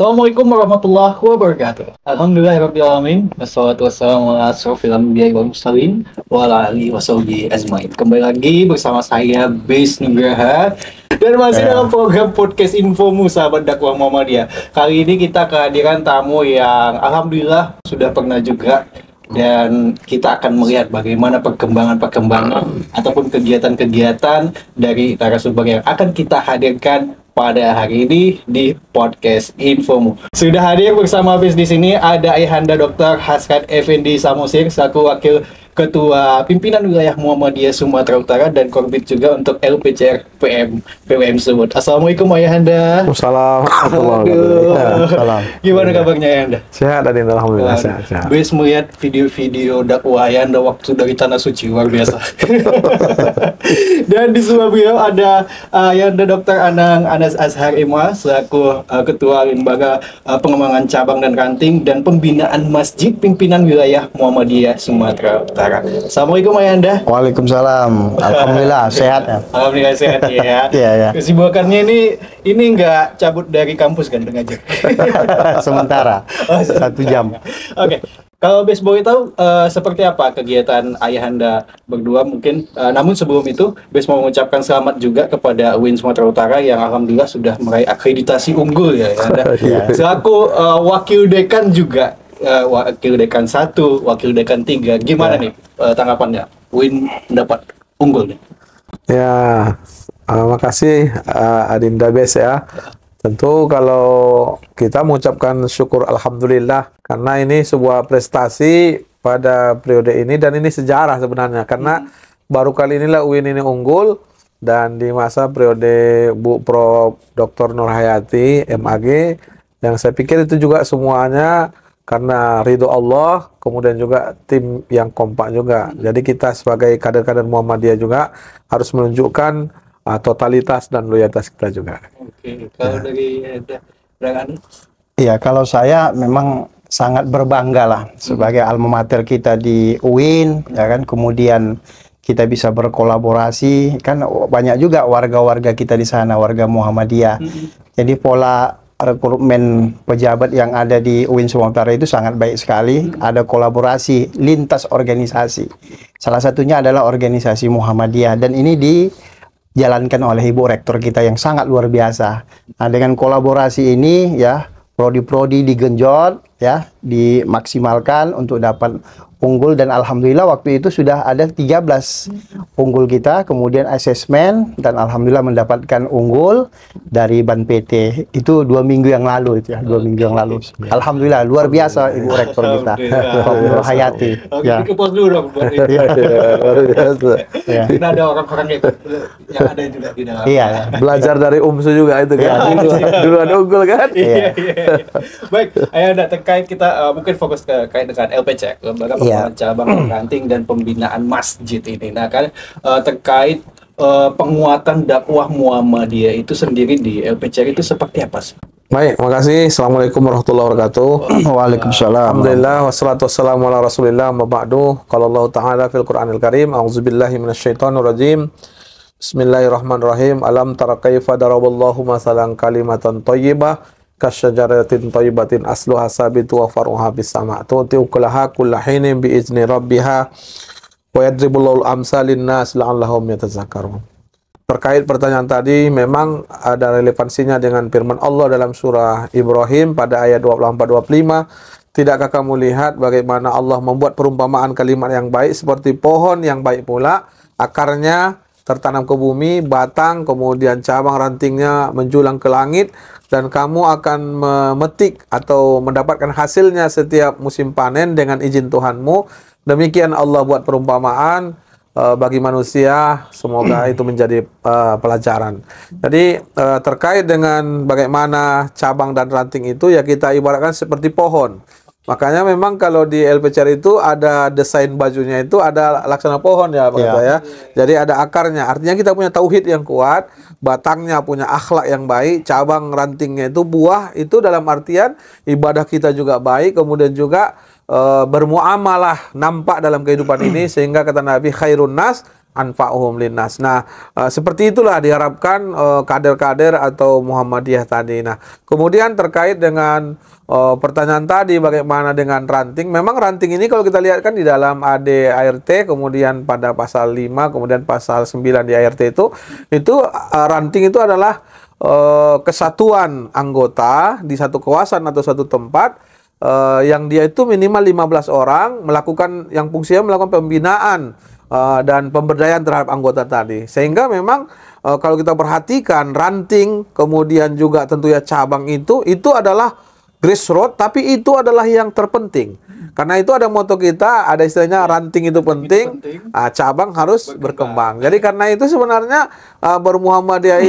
Assalamualaikum warahmatullahi wabarakatuh. Alhamdulillahirrabbilalamin. Wassalatu wassalamu ala asrofil anbiya'i wal mursalin wa ala alihi wasahbihi ajmain. Kembali lagi bersama saya Bes Nugraha dan masih dalam program podcast Infomu sahabat dakwah Muhammadiyah. Kali ini kita kehadiran tamu yang alhamdulillah sudah pernah juga, dan kita akan melihat bagaimana perkembangan ataupun kegiatan-kegiatan dari narasumber yang akan kita hadirkan pada hari ini di podcast Infomu. Sudah hadir bersama Bes di sini ada Ayahanda Dr. Hasrat Effendi Samosir selaku Wakil Ketua Pimpinan Wilayah Muhammadiyah Sumatera Utara dan Korbit juga untuk LPCR PWM Sumut. Assalamualaikum Ayahanda. Assalamualaikum. Gimana kabarnya Ayahanda? Sehat, Adin. Alhamdulillah sehat. Bes melihat video-video dakwah Ayahanda waktu dari Tanah Suci, luar biasa. Dan di sebelah beliau ada Ayahanda Dr. Anang Anas Azhar Imwa selaku Ketua Lembaga Pengembangan Cabang dan Ranting dan Pembinaan Masjid Pimpinan Wilayah Muhammadiyah Sumatera Utara. Assalamualaikum Ayahanda. Waalaikumsalam. Alhamdulillah sehat ya. Alhamdulillah sehat ya. Iya. Kesibukannya ini nggak cabut dari kampus kan ngajar? Sementara 1 jam. Oke. Kalau Bes boleh tahu seperti apa kegiatan Ayahanda berdua mungkin, namun sebelum itu Bes mau mengucapkan selamat juga kepada UIN Sumatera Utara yang alhamdulillah sudah meraih akreditasi unggul ya Ayahanda. Selaku wakil dekan juga, wakil dekan 1, wakil dekan 3, gimana nih tanggapannya UIN mendapat unggul nih? Ya, makasih Adinda Bes ya. Tentu kalau kita mengucapkan syukur alhamdulillah karena ini sebuah prestasi pada periode ini dan ini sejarah sebenarnya karena baru kali inilah UIN ini unggul dan di masa periode Bu Prof Dr. Nur Hayati MAG yang saya pikir itu juga semuanya karena ridho Allah, kemudian juga tim yang kompak juga. Jadi kita sebagai kader-kader Muhammadiyah juga harus menunjukkan totalitas dan loyalitas kita juga. Oke, kalau dari Anu? Iya, kalau saya memang sangat berbangga lah sebagai alma mater kita di UIN, ya kan. Kemudian kita bisa berkolaborasi, kan banyak juga warga-warga kita di sana, warga Muhammadiyah. Jadi pola rekrutmen pejabat yang ada di UIN Sumatera Utara itu sangat baik sekali. Ada kolaborasi lintas organisasi. Salah satunya adalah organisasi Muhammadiyah dan ini dijalankan oleh Ibu Rektor kita yang sangat luar biasa. Nah, dengan kolaborasi ini ya, prodi-prodi digenjot ya, dimaksimalkan untuk dapat unggul dan alhamdulillah waktu itu sudah ada 13 unggul kita, kemudian asesmen dan alhamdulillah mendapatkan unggul dari Ban PT. Itu 2 minggu yang lalu itu ya, 2 minggu yang lalu. Alhamdulillah luar biasa Ibu Rektor kita, Prof. Nur Hayati. Oke, ya. Ke pos dulu dong buat itu. Luar biasa. Ya. Kita ada orang-orang yang ada juga di dalam. Iya. Belajar dari UMSU juga itu kan. Dulu ada unggul kan? Iya. Baik, Ayahanda terkait kita mungkin fokus terkait dengan LPC, Lembaga Pengembangan Cabang Ranting dan Pembinaan Masjid ini. Nah kan terkait penguatan dakwah Muhammadiyah itu sendiri di LPC itu seperti apa sih? Baik, makasih. Assalamualaikum warahmatullahi wabarakatuh. Waalaikumsalam. Alhamdulillah wassalatu wassalamu ala Rasulillah wa ba'du. Qala Allah Ta'ala fil Qur'anil Karim, a'udzubillahi minasyaitonir rajim. Bismillahirrahmanirrahim. Alam tara kaifa daraballahu masalan kalimatan thayyibah kasyajaratin thayyibatin asluha sabitu wa faruha bis sama' tu'ti ukulaha kullahinin bi izni rabbiha wa yadribullahu amsalin nas la'allahum yatazakkarun. Terkait pertanyaan tadi memang ada relevansinya dengan firman Allah dalam surah Ibrahim pada ayat 24-25. Tidakkah kamu lihat bagaimana Allah membuat perumpamaan kalimat yang baik seperti pohon yang baik pula, akarnya tertanam ke bumi, batang, kemudian cabang rantingnya menjulang ke langit, dan kamu akan memetik atau mendapatkan hasilnya setiap musim panen dengan izin Tuhanmu. Demikian Allah buat perumpamaan bagi manusia, semoga itu menjadi pelajaran. Jadi terkait dengan bagaimana cabang dan ranting itu ya kita ibaratkan seperti pohon. Makanya memang kalau di LPCR itu ada desain bajunya itu ada laksana pohon ya Pak Ketua ya. Jadi ada akarnya. Artinya kita punya tauhid yang kuat, batangnya punya akhlak yang baik, cabang rantingnya itu buah, itu dalam artian ibadah kita juga baik, kemudian juga bermuamalah nampak dalam kehidupan ini, sehingga kata Nabi khairun nas anfa'uhum linnas. Nah, seperti itulah diharapkan kader-kader atau Muhammadiyah tadi. Nah, kemudian terkait dengan pertanyaan tadi bagaimana dengan ranting. Memang ranting ini kalau kita lihat kan di dalam ADART, kemudian pada pasal 5, kemudian pasal 9 di ART itu ranting itu adalah kesatuan anggota di satu kawasan atau satu tempat yang dia itu minimal 15 orang melakukan yang fungsinya melakukan pembinaan dan pemberdayaan terhadap anggota tadi. Sehingga memang kalau kita perhatikan ranting, kemudian juga tentu ya cabang itu adalah grassroots, tapi itu adalah yang terpenting. Karena itu ada moto kita, ada istilahnya ranting itu penting, cabang harus berkembang. Jadi karena itu sebenarnya bermuhammadiyah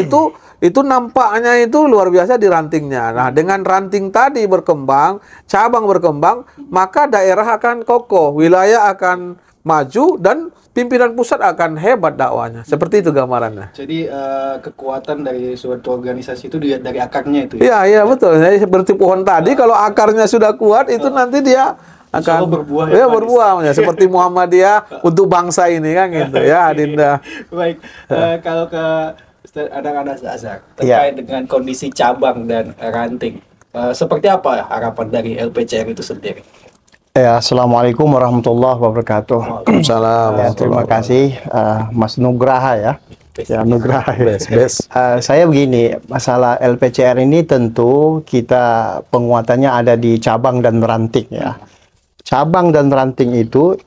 itu nampaknya itu luar biasa di rantingnya. Nah, dengan ranting tadi berkembang, cabang berkembang, maka daerah akan kokoh, wilayah akan maju, dan pimpinan pusat akan hebat dakwanya. Seperti itu gambarannya. Jadi kekuatan dari suatu organisasi itu dilihat dari akarnya itu. Iya, iya betul. Jadi seperti pohon tadi, kalau akarnya sudah kuat, itu nanti dia akan berbuah. Ya, berbuah. Seperti Muhammadiyah untuk bangsa ini kan gitu ya, Adinda. Baik, kalau ke Ustaz Anas Azhar terkait dengan kondisi cabang dan ranting, seperti apa harapan dari LPCR itu sendiri? Ya, Assalamualaikum warahmatullahi wabarakatuh. Waalaikumsalam. Ya, terima kasih Mas Nugraha ya. Ya, Nugraha. Best. Saya begini, masalah LPCR ini tentu kita penguatannya ada di cabang dan ranting ya. Cabang dan ranting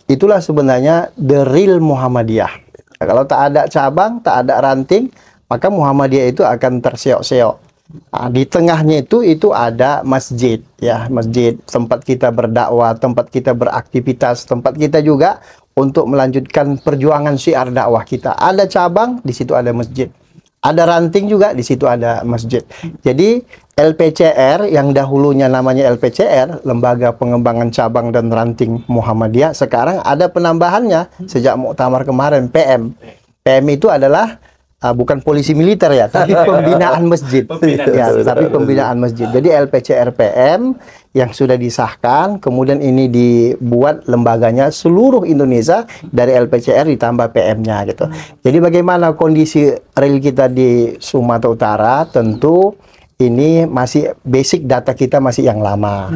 itulah sebenarnya the real Muhammadiyah. Kalau tak ada cabang, tak ada ranting, maka Muhammadiyah itu akan terseok-seok. Nah, di tengahnya itu ada masjid ya, masjid tempat kita berdakwah, tempat kita beraktivitas, tempat kita juga untuk melanjutkan perjuangan syiar dakwah kita. Ada cabang, di situ ada masjid. Ada ranting juga, di situ ada masjid. Jadi LPCR yang dahulunya namanya LPCR, Lembaga Pengembangan Cabang dan Ranting Muhammadiyah, sekarang ada penambahannya sejak muktamar kemarin, PM. PM itu adalah bukan polisi militer ya, tapi pembinaan masjid. Tapi pembinaan masjid. Jadi LPCR PM yang sudah disahkan, kemudian ini dibuat lembaganya seluruh Indonesia dari LPCR ditambah PM-nya gitu. Jadi bagaimana kondisi real kita di Sumatera Utara? Tentu ini masih basic data kita masih yang lama.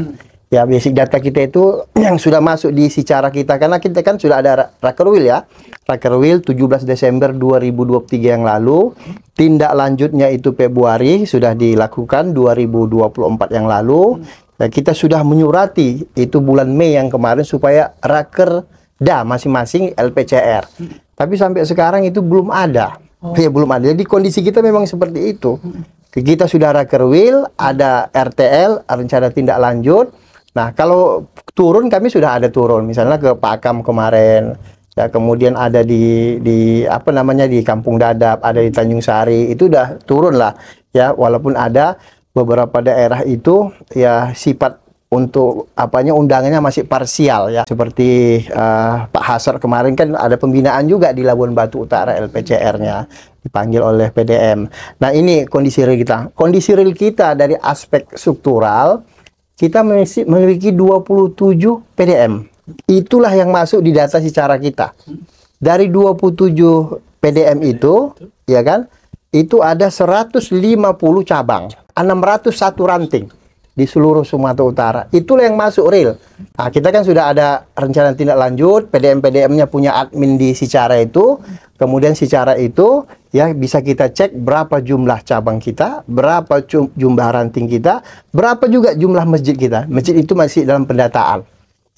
Ya, basic data kita itu yang sudah masuk di secara kita, karena kita kan sudah ada Rakerwil ya. Rakerwil 17 Desember 2023 yang lalu, tindak lanjutnya itu Februari sudah dilakukan 2024 yang lalu. Dan kita sudah menyurati itu bulan Mei yang kemarin supaya Rakerda masing-masing LPCR. Tapi sampai sekarang itu belum ada. Ya, belum ada. Jadi kondisi kita memang seperti itu. Kita sudah Rakerwil, ada RTL, rencana tindak lanjut. Nah, kalau turun kami sudah ada turun, misalnya ke Pakam kemarin, ya, kemudian ada di apa namanya di Kampung Dadap, ada di Tanjung Sari, itu udah turun lah, ya, walaupun ada beberapa daerah itu ya sifat untuk apanya undangannya masih parsial ya, seperti Pak Hasar kemarin kan ada pembinaan juga di Labuan Batu Utara LPCR-nya dipanggil oleh PDM. Nah, ini kondisi real kita. Kondisi real kita dari aspek struktural, kita memiliki 27 PDM. Itulah yang masuk di data secara kita. Dari 27 PDM itu, ya kan, itu ada 150 cabang, 601 ranting di seluruh Sumatera Utara. Itulah yang masuk real. Nah, kita kan sudah ada rencana tindak lanjut, PDM-PDM-nya punya admin di secara itu. Kemudian secara itu ya bisa kita cek berapa jumlah cabang kita, berapa jumlah ranting kita, berapa juga jumlah masjid kita. Masjid itu masih dalam pendataan.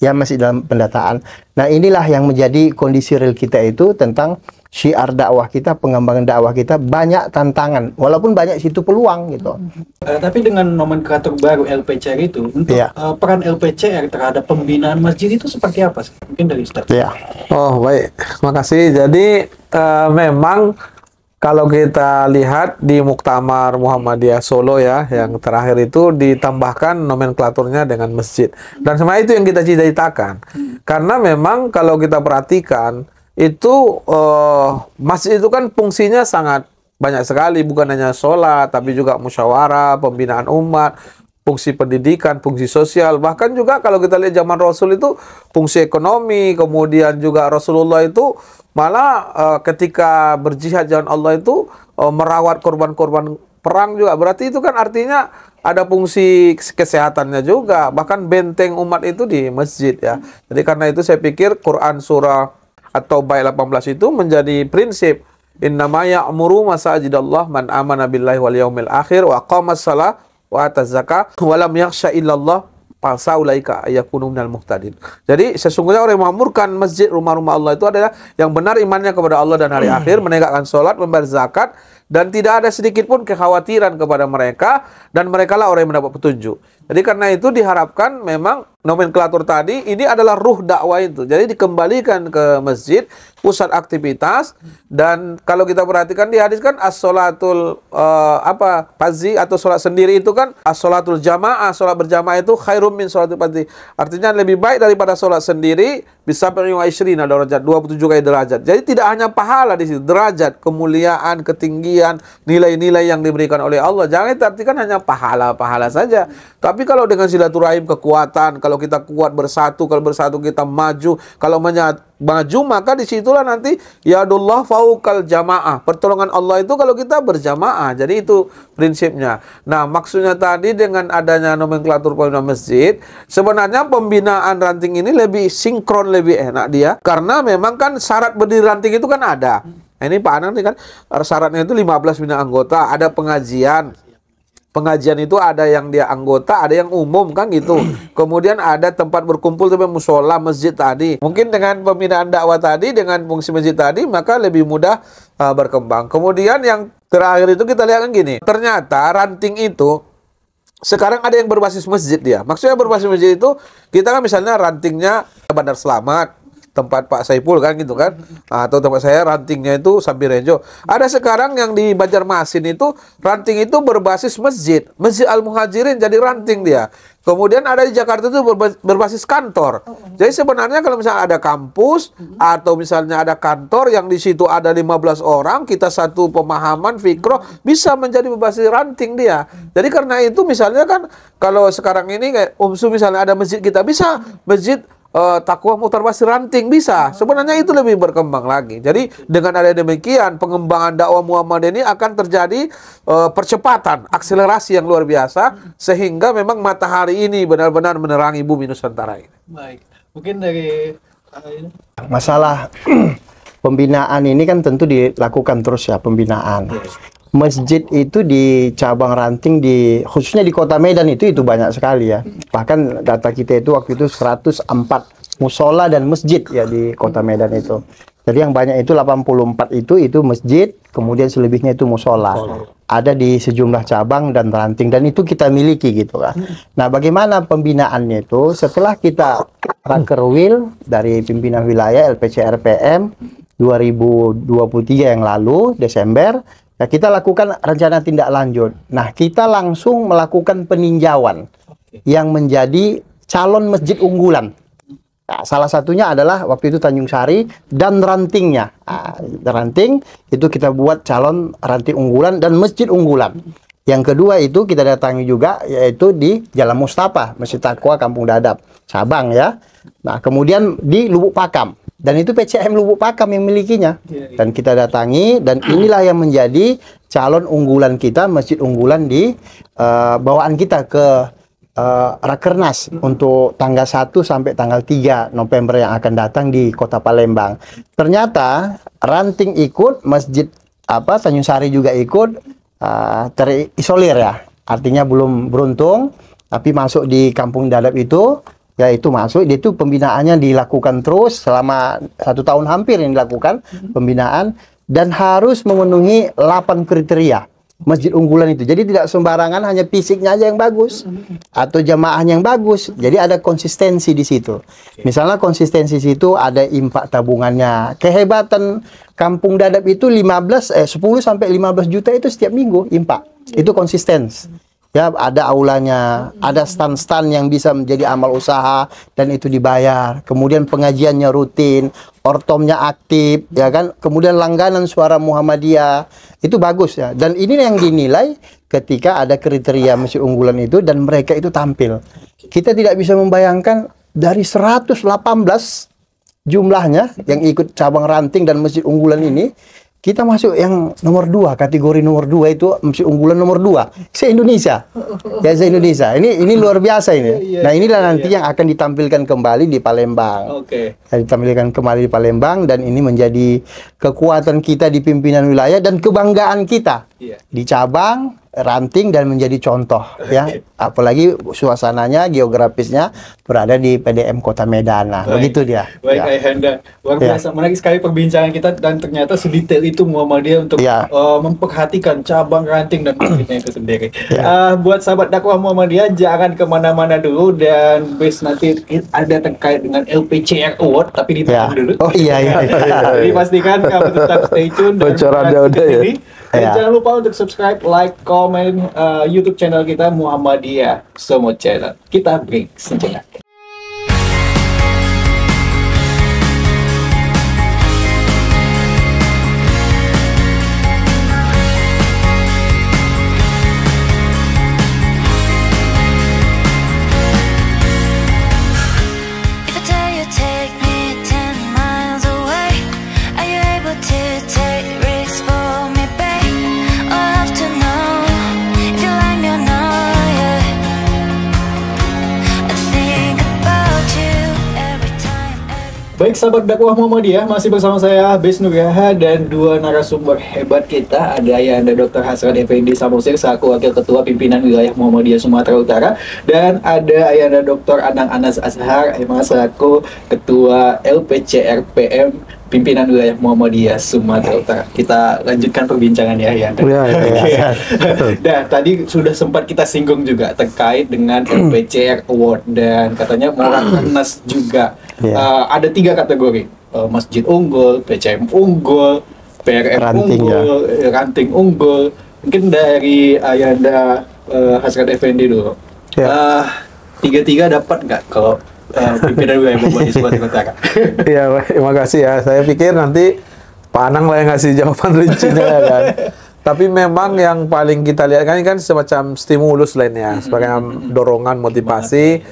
Ya, masih dalam pendataan. Nah, inilah yang menjadi kondisi real kita itu tentang syiar dakwah kita, pengembangan dakwah kita, banyak tantangan, walaupun banyak situ peluang gitu. Tapi dengan nomenklatur baru LPCR itu, untuk peran LPCR terhadap pembinaan masjid itu seperti apa? Mungkin dari Ustaz. Ya. Oh, baik. Makasih. Jadi memang kalau kita lihat di Muktamar Muhammadiyah Solo ya, yang terakhir itu ditambahkan nomenklaturnya dengan masjid. Dan sebenarnya itu yang kita cita-citakan. Karena memang kalau kita perhatikan, itu masjid itu kan fungsinya sangat banyak sekali, bukan hanya sholat, tapi juga musyawarah, pembinaan umat, fungsi pendidikan, fungsi sosial, bahkan juga kalau kita lihat zaman Rasul itu fungsi ekonomi, kemudian juga Rasulullah itu malah ketika berjihad jalan Allah itu merawat korban-korban perang juga. Berarti itu kan artinya ada fungsi kesehatannya juga, bahkan benteng umat itu di masjid ya. Jadi karena itu saya pikir Quran surah At-Taubah 18 itu menjadi prinsip innama ya'muru masajidallah man amana billahi wal yaumil akhir wa aqamas shalah wa ataz zakah wa lam yakhsha illallah fasaulaika ayakunu minal muhtadin. Jadi sesungguhnya orang yang memamurkan masjid rumah-rumah Allah itu adalah yang benar imannya kepada Allah dan hari akhir, menegakkan salat, membayar zakat, dan tidak ada sedikit pun kekhawatiran kepada mereka, dan mereka lah orang yang mendapat petunjuk. Jadi karena itu diharapkan memang nomenklatur tadi ini adalah ruh dakwah itu. Jadi dikembalikan ke masjid, pusat aktivitas, dan kalau kita perhatikan di hadis kan as-sholatul fardhi atau sholat sendiri itu kan as-sholatul jamaah, sholat berjamaah itu khairum min sholatul fardhi. Artinya lebih baik daripada sholat sendiri, bisa 27 derajat, 27 kali derajat. Jadi tidak hanya pahala di situ, derajat, kemuliaan, ketinggian, nilai-nilai yang diberikan oleh Allah. Jangan diartikan hanya pahala-pahala saja. Tapi kalau dengan silaturahim, kekuatan, kalau kita kuat bersatu, kalau bersatu kita maju, kalau maju maka disitulah nanti yadullah fauqal jamaah. Pertolongan Allah itu kalau kita berjamaah. Jadi itu prinsipnya. Nah, maksudnya tadi dengan adanya nomenklatur pembinaan masjid, sebenarnya pembinaan ranting ini lebih sinkron, lebih enak dia. Karena memang kan syarat berdiri ranting itu kan ada. Nah, ini Pak Anang kan syaratnya itu 15 bina anggota, ada pengajian. Pengajian itu ada yang dia anggota, ada yang umum kan gitu. Kemudian ada tempat berkumpul seperti musola, masjid tadi. Mungkin dengan pembinaan dakwah tadi, dengan fungsi masjid tadi, maka lebih mudah berkembang. Kemudian yang terakhir itu kita lihat kan gini. Ternyata ranting itu sekarang ada yang berbasis masjid dia. Maksudnya berbasis masjid itu kita kan misalnya rantingnya Bandar Selamat, tempat Pak Saiful kan gitu kan, atau tempat saya rantingnya itu Sambirejo. Ada sekarang yang di Banjarmasin itu ranting itu berbasis masjid, Masjid Al-Muhajirin jadi ranting dia. Kemudian ada di Jakarta itu berbasis kantor. Jadi sebenarnya kalau misalnya ada kampus atau misalnya ada kantor yang di situ ada 15 orang, kita satu pemahaman fikroh bisa menjadi berbasis ranting dia. Jadi karena itu misalnya kan kalau sekarang ini kayak UMSU misalnya ada masjid, kita bisa masjid Taqwa Muhtarbasir ranting bisa. Sebenarnya itu lebih berkembang lagi. Jadi dengan ada demikian pengembangan dakwah Muhammadiyah ini akan terjadi percepatan, akselerasi yang luar biasa sehingga memang matahari ini benar-benar menerangi bumi Nusantara ini. Baik. Mungkin dari masalah pembinaan ini kan tentu dilakukan terus ya, pembinaan. Masjid itu di cabang ranting khususnya di Kota Medan itu banyak sekali ya. Bahkan data kita itu waktu itu 104 musola dan masjid ya di Kota Medan itu. Jadi yang banyak itu 84 itu masjid, kemudian selebihnya itu musola. Ada di sejumlah cabang dan ranting, dan itu kita miliki gitu kan. Nah, bagaimana pembinaannya itu? Setelah kita rakerwil dari pimpinan wilayah LPCRPM 2023 yang lalu Desember, ya kita lakukan rencana tindak lanjut. Nah, kita langsung melakukan peninjauan yang menjadi calon masjid unggulan. Nah, salah satunya adalah waktu itu Tanjung Sari dan rantingnya. Nah, ranting itu kita buat calon ranting unggulan dan masjid unggulan. Yang kedua itu kita datangi juga yaitu di Jalan Mustafa, Masjid Taqwa Kampung Dadap, cabang ya. Nah, kemudian di Lubuk Pakam. Dan itu PCM Lubuk Pakam yang milikinya. Dan kita datangi, dan inilah yang menjadi calon unggulan kita, masjid unggulan di bawaan kita ke Rakernas untuk tanggal 1 sampai tanggal 3 November yang akan datang di Kota Palembang. Ternyata ranting ikut, masjid Tanjung Sari juga ikut, terisolir ya. Artinya belum beruntung, tapi masuk di Kampung Dadap itu. Yaitu masuk, itu pembinaannya dilakukan terus selama 1 tahun hampir yang dilakukan pembinaan, dan harus memenuhi 8 kriteria masjid unggulan itu. Jadi tidak sembarangan hanya fisiknya aja yang bagus atau jamaahnya yang bagus. Jadi ada konsistensi di situ. Misalnya konsistensi situ ada impak tabungannya. Kehebatan Kampung Dadap itu 10 sampai 15 juta itu setiap minggu impak. Itu konsisten. Ya, ada aulanya, ada stand-stand yang bisa menjadi amal usaha dan itu dibayar. Kemudian pengajiannya rutin, ortomnya aktif, ya kan? Kemudian langganan suara Muhammadiyah. Itu bagus ya. Dan ini yang dinilai ketika ada kriteria masjid unggulan itu dan mereka itu tampil. Kita tidak bisa membayangkan dari 118 jumlahnya yang ikut cabang ranting dan masjid unggulan ini, kita masuk yang nomor 2, kategori nomor 2 itu masjid unggulan nomor 2 se-Indonesia. Ya, se-Indonesia. Ini luar biasa ini. Nah, inilah nanti yang akan ditampilkan kembali di Palembang. Oke. Ditampilkan kembali di Palembang dan ini menjadi kekuatan kita di pimpinan wilayah dan kebanggaan kita di cabang ranting dan menjadi contoh ya. Apalagi suasananya, geografisnya berada di PDM Kota Medan. Nah, begitu dia. Baik, Ya. Ayahanda. Luar biasa, menarik sekali perbincangan kita dan ternyata sedetail itu Muhammadiyah untuk memperhatikan cabang ranting dan masjidnya itu sendiri. Buat sahabat dakwah Muhammadiyah, jangan kemana-mana dulu dan base nanti ada terkait dengan LPCR Award, tapi ditahan dulu. Oh iya. Jadi pastikan kamu tetap stay tune dan Bocorannya udah ya. ini. Dan jangan lupa untuk subscribe, like, komen YouTube channel kita Muhammadiyah Semua Channel. Kita break sejenak. If I tell you take me 10 miles away, are you able to take risks for me, babe? Oh, I have to know if you like me or not, yeah. I think about you every time. Baik sahabat dakwah Muhammadiyah, masih bersama saya Bes Nugraha dan dua narasumber hebat kita. Ada Ayahanda Dr. Hasran Effendi Samosir selaku Wakil Ketua Pimpinan Wilayah Muhammadiyah Sumatera Utara, dan ada Ayahanda Dr. Anang Anas Azhar selaku Ketua LPCR PM Pimpinan Wilayah Muhammadiyah Sumatera Utara. Kita lanjutkan perbincangan ya, Ayahanda. Dan tadi sudah sempat kita singgung juga terkait dengan LPCR Award dan katanya mau rakernas juga. Ada 3 kategori, masjid unggul, PCM unggul, PRM Ranting, unggul, ranting unggul. Mungkin dari Ayahanda Hasran Effendi dulu. Tiga-tiga dapat nggak kalau pimpinan wilayah Muhammadiyah Sumatera Utara? Iya, terima kasih ya. Saya pikir nanti Pak Anang lah yang ngasih jawaban rincinya ya kan. Tapi memang yang paling kita lihat kan ini kan semacam stimulus lainnya, sebagai dorongan motivasi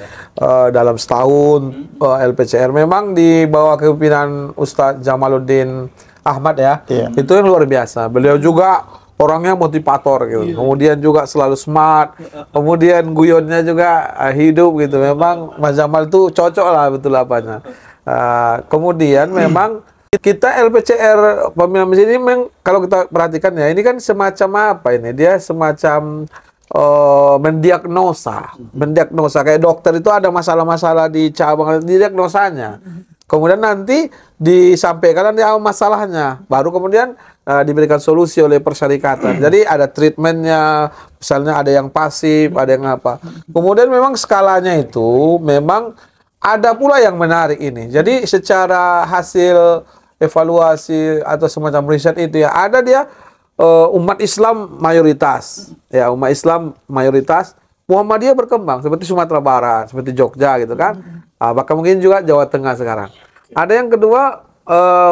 dalam setahun LPCR. Memang di bawah kepemimpinan Ustadz Jamaluddin Ahmad ya, itu yang luar biasa. Beliau juga orangnya motivator gitu. Kemudian juga selalu smart. Kemudian guyonnya juga hidup gitu. Memang Mas Jamal tuh cocok lah betul apanya. Kemudian memang kita LPCR pemilihan masjid ini memang kalau kita perhatikan ya, ini kan semacam apa ini? Dia semacam mendiagnosa kayak dokter itu ada masalah-masalah di cabang, diagnosanya. Kemudian nanti disampaikan nanti apa masalahnya, baru kemudian diberikan solusi oleh persyarikatan. Jadi ada treatmentnya, misalnya ada yang pasif, ada yang apa. Kemudian memang skalanya itu memang ada pula yang menarik ini. Jadi secara hasil evaluasi atau semacam riset itu ya, ada dia umat Islam mayoritas, ya umat Islam mayoritas, Muhammadiyah berkembang seperti Sumatera Barat, seperti Jogja gitu kan, bahkan mungkin juga Jawa Tengah sekarang. Ada yang kedua,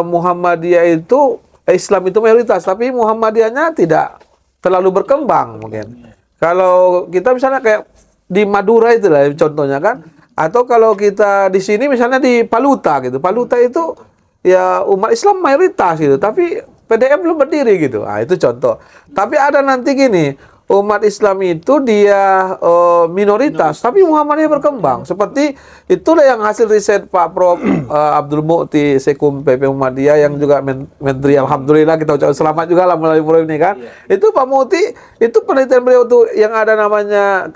Muhammadiyah itu Islam itu mayoritas, tapi Muhammadiyahnya tidak terlalu berkembang mungkin. Kalau kita misalnya kayak di Madura itu lah contohnya kan, atau kalau kita di sini misalnya di Paluta gitu, Paluta itu ya umat Islam mayoritas gitu, tapi PDM belum berdiri gitu. Itu contoh. Tapi ada nanti gini, umat Islam itu dia minoritas, tapi Muhammadiyah berkembang. Seperti itulah yang hasil riset Pak Prof. Abdul Mu'ti Sekum PP Muhammadiyah yang juga Menteri, alhamdulillah kita ucapkan selamat juga lah melalui program ini kan. Itu Pak Mu'ti, itu penelitian beliau tuh yang ada namanya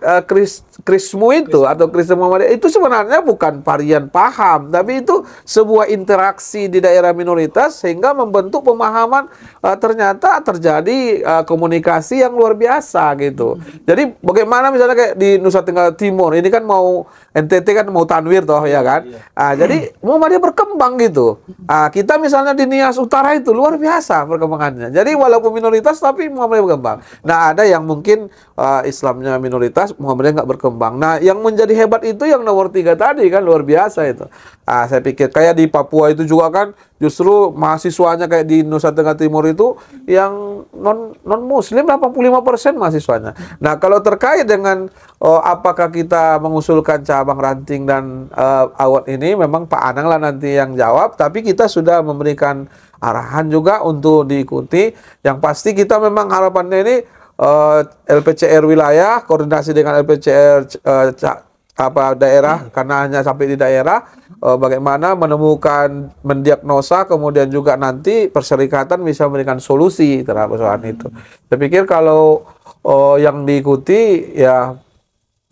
Krismu itu atau Kristen Muhammadiyah itu sebenarnya bukan varian paham, tapi itu sebuah interaksi di daerah minoritas sehingga membentuk pemahaman ternyata terjadi komunikasi yang luar biasa kita gitu. Jadi bagaimana misalnya kayak di Nusa Tenggara Timur ini kan mau NTT kan mau tanwir toh ya kan. Jadi Muhammadiyah berkembang gitu. Kita misalnya di Nias Utara itu luar biasa perkembangannya. Jadi walaupun minoritas tapi Muhammadiyah berkembang. Nah ada yang mungkin Islamnya minoritas, Muhammadiyah nggak berkembang. Nah yang menjadi hebat itu yang nomor 3 tadi kan luar biasa itu. Saya pikir kayak di Papua itu juga kan justru mahasiswanya kayak di Nusa Tenggara Timur itu yang non Muslim 85% mahasiswanya. Nah kalau terkait dengan apakah kita mengusulkan cabang ranting dan award ini, memang Pak Anang lah nanti yang jawab. Tapi kita sudah memberikan arahan juga untuk diikuti. Yang pasti kita memang harapannya ini LPCR wilayah koordinasi dengan LPCR daerah, karena hanya sampai di daerah bagaimana menemukan, mendiagnosa, kemudian juga nanti perserikatan bisa memberikan solusi terhadap persoalan itu. Saya pikir kalau yang diikuti ya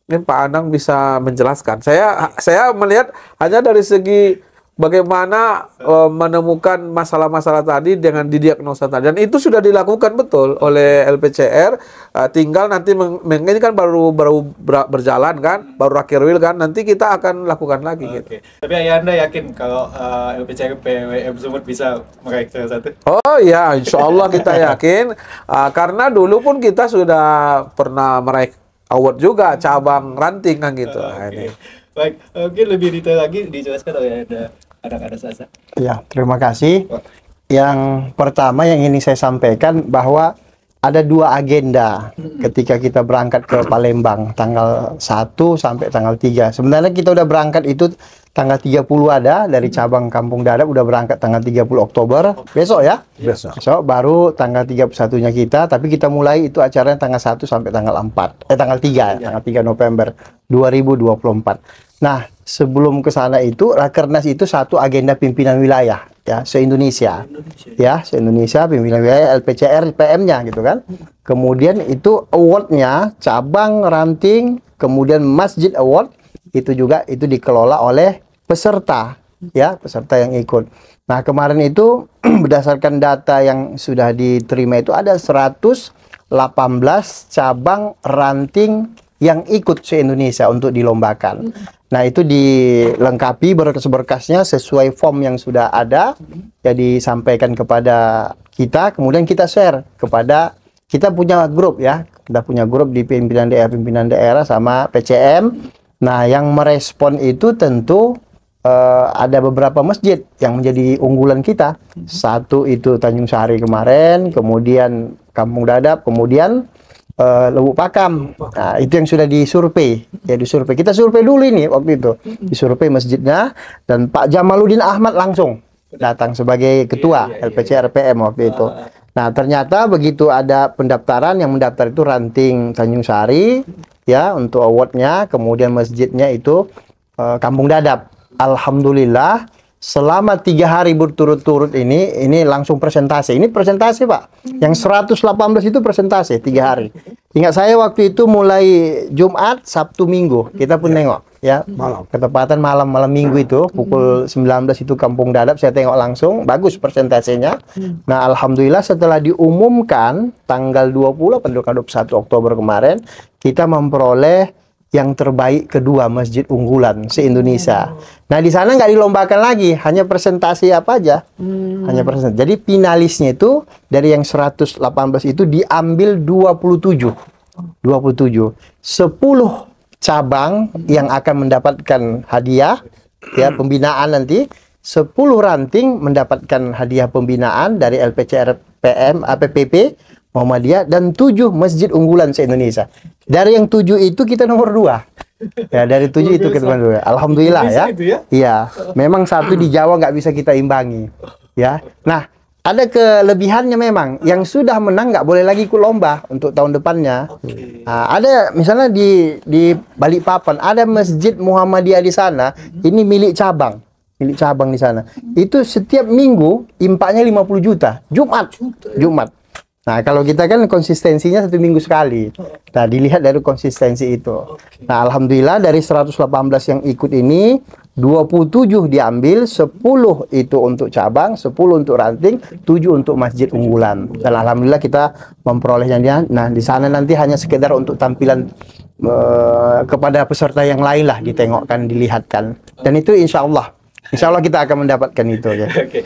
mungkin Pak Anang bisa menjelaskan. Saya melihat hanya dari segi bagaimana menemukan masalah-masalah tadi dengan didiagnosa tadi, dan itu sudah dilakukan betul oleh LPCR. Tinggal nanti ini kan baru berjalan kan, baru Rakirwil kan, nanti kita akan lakukan lagi gitu. Tapi Anda yakin kalau LPCR PWM Sumut bisa meraih salah satu? Oh ya, insya Allah kita yakin, karena dulu pun kita sudah pernah meraih award juga cabang ranting kan gitu. Baik, mungkin lebih detail lagi dijelaskan oleh ada Sasa. Ya, terima kasih. Yang pertama yang ingin saya sampaikan bahwa ada 2 agenda ketika kita berangkat ke Palembang tanggal 1 sampai tanggal 3. Sebenarnya kita udah berangkat itu tanggal 30 ada dari cabang Kampung Dadap, udah berangkat tanggal 30 Oktober. Besok ya? Besok baru tanggal 31-nya kita, tapi kita mulai itu acaranya tanggal 1 sampai tanggal 4. Tanggal 3 tanggal 3 November 2024. Nah, sebelum ke sana itu Rakernas itu satu agenda pimpinan wilayah ya, se-Indonesia. Ya, se-Indonesia pimpinan wilayah LPCR PM-nya gitu kan. Kemudian itu award-nya cabang, ranting, kemudian Masjid Award itu juga itu dikelola oleh peserta ya, peserta yang ikut. Nah, kemarin itu berdasarkan data yang sudah diterima itu ada 118 cabang ranting yang ikut se-Indonesia untuk dilombakan. Nah, itu dilengkapi berkas-berkasnya sesuai form yang sudah ada, jadi sampaikan kepada kita, kemudian kita share kepada, kita punya grup ya, kita punya grup di pimpinan daerah sama PCM. Nah, yang merespon itu tentu ada beberapa masjid yang menjadi unggulan kita. Satu itu Tanjung Sari kemarin, kemudian Kampung Dadap, kemudian Lubuk Pakam. Nah, itu yang sudah disurvei. Ya, disurvei. Kita survei dulu ini waktu itu. Disurvei masjidnya, dan Pak Jamaluddin Ahmad langsung datang sebagai ketua LPCR PM waktu itu. Nah, ternyata begitu ada pendaftaran, yang mendaftar itu ranting Tanjung Sari ya untuk awardnya, kemudian masjidnya itu Kampung Dadap. Alhamdulillah selama 3 hari berturut-turut ini langsung presentasi. Ini presentasi Pak. Yang 118 itu presentasi 3 hari. Ingat saya waktu itu mulai Jumat, Sabtu, Minggu. Kita pun nengok ya. Malam. Ketepatan malam Minggu itu pukul 19 itu Kampung Dadap saya tengok langsung. Bagus presentasinya. Nah, alhamdulillah setelah diumumkan tanggal 20 21 Oktober kemarin, kita memperoleh yang terbaik kedua masjid unggulan se-Indonesia. Nah, di sana nggak dilombakan lagi, hanya presentasi apa aja. Hanya presentasi. Jadi finalisnya itu dari yang 118 itu diambil 27. 10 cabang yang akan mendapatkan hadiah ya pembinaan nanti. 10 ranting mendapatkan hadiah pembinaan dari LPCR PM, APPP Muhammadiyah, dan 7 masjid unggulan se-Indonesia. Dari yang 7 itu kita nomor 2. Ya, dari 7 itu kita nomor 2. Alhamdulillah ya. Iya, memang satu di Jawa nggak bisa kita imbangi. Ya, nah ada kelebihannya memang. Yang sudah menang nggak boleh lagi ikut lomba untuk tahun depannya. Nah, ada misalnya di Balikpapan ada masjid Muhammadiyah di sana. Ini milik cabang di sana. Itu setiap minggu impaknya 50 juta. Jumat. Nah, kalau kita kan konsistensinya 1 minggu sekali. Nah, dilihat dari konsistensi itu. Nah, alhamdulillah dari 118 yang ikut ini 27 diambil, 10 itu untuk cabang, 10 untuk ranting, 7 untuk masjid unggulan. Dan alhamdulillah kita memperolehnya dia. Nah, di sana nanti hanya sekedar untuk tampilan kepada peserta yang lain lah, ditengokkan, dilihatkan. Dan itu insya Allah kita akan mendapatkan itu ya. Oke.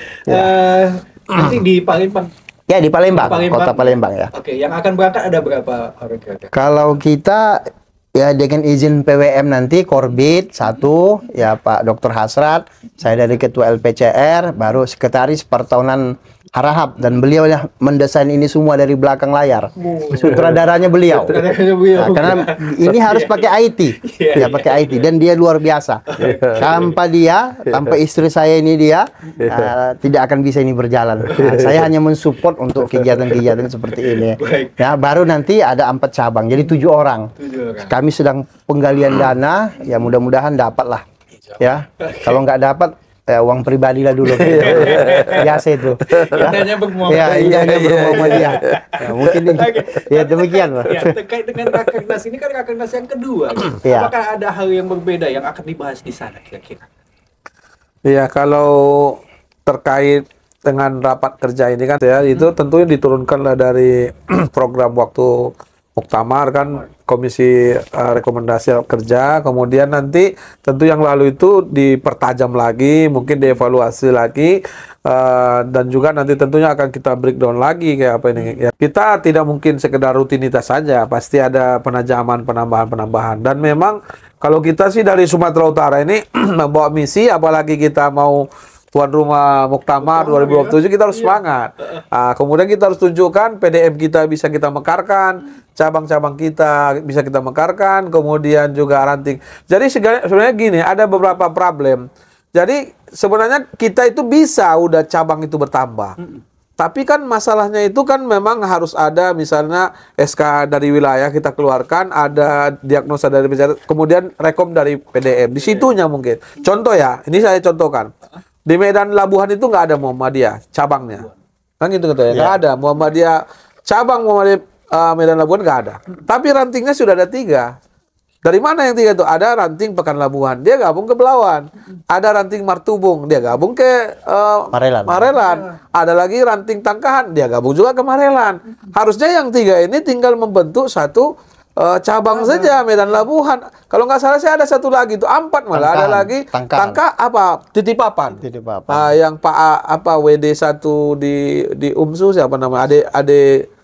Nanti di Palembang. Ya, di Palembang, kota Palembang ya. Oke, yang akan berangkat ada berapa orang kira-kira? Kalau kita ya dengan izin PWM nanti Korbit satu, ya Pak Dr. Hasrat, saya dari Ketua LPCR, baru Sekretaris Pertahunan Harahap, dan beliau yang mendesain ini semua dari belakang layar. Sutradaranya beliau. Nah, karena ini harus pakai IT. Ya, pakai IT, dan dia luar biasa. Tanpa dia, tanpa istri saya ini dia tidak akan bisa ini berjalan. Nah, saya hanya mensupport untuk kegiatan-kegiatan seperti ini. Ya, baru nanti ada 4 cabang, jadi 7 orang. Kami sedang penggalian dana, ya mudah-mudahan dapat lah. Ya, kalau nggak dapat uang pribadi lah dulu. Biasa itu. Indahnya Ya, indahnya bermuamalah. Ya, mungkin ya demikian, Pak. Ya, terkait dengan Rakernas ini kan Rakernas yang kedua. Ya. Apakah ada hal yang berbeda yang akan dibahas di sana kira-kira? Iya, kalau terkait dengan rapat kerja ini kan ya, itu tentunya diturunkanlah dari program waktu Muktamar kan, komisi rekomendasi kerja, kemudian nanti tentu yang lalu itu dipertajam lagi, mungkin dievaluasi lagi, dan juga nanti tentunya akan kita breakdown lagi kayak apa ini. Ya, kita tidak mungkin sekedar rutinitas saja, pasti ada penajaman, penambahan. Dan memang kalau kita sih dari Sumatera Utara ini membawa misi, apalagi kita mau tuan rumah Muktamar 2027, kita harus semangat. Kemudian kita harus tunjukkan PDM kita bisa kita mekarkan, cabang-cabang kita bisa kita mekarkan, kemudian juga ranting. Jadi sebenarnya gini, ada beberapa problem. Jadi sebenarnya kita itu bisa udah cabang itu bertambah. Tapi kan masalahnya itu kan memang harus ada misalnya SK dari wilayah kita keluarkan, ada diagnosa dari PCR, kemudian rekom dari PDM. Di situnya mungkin. Contoh ya, ini saya contohkan. Di Medan Labuhan itu nggak ada Muhammadiyah cabangnya, kan gitu ya, nggak ada Muhammadiyah cabang. Muhammadiyah Medan Labuhan nggak ada, tapi rantingnya sudah ada 3. Dari mana yang 3 itu? Ada ranting Pekan Labuhan, dia gabung ke Belawan. Ada ranting Martubung, dia gabung ke Marelan. Ada lagi ranting Tangkahan, dia gabung juga ke Marelan. Harusnya yang 3 ini tinggal membentuk satu cabang saja, Medan Labuhan. Kalau nggak salah saya ada satu lagi itu 4 malah. Ada lagi Tangka apa? Titipapan. Yang Pak WD 1 di UMSU siapa nama? Ade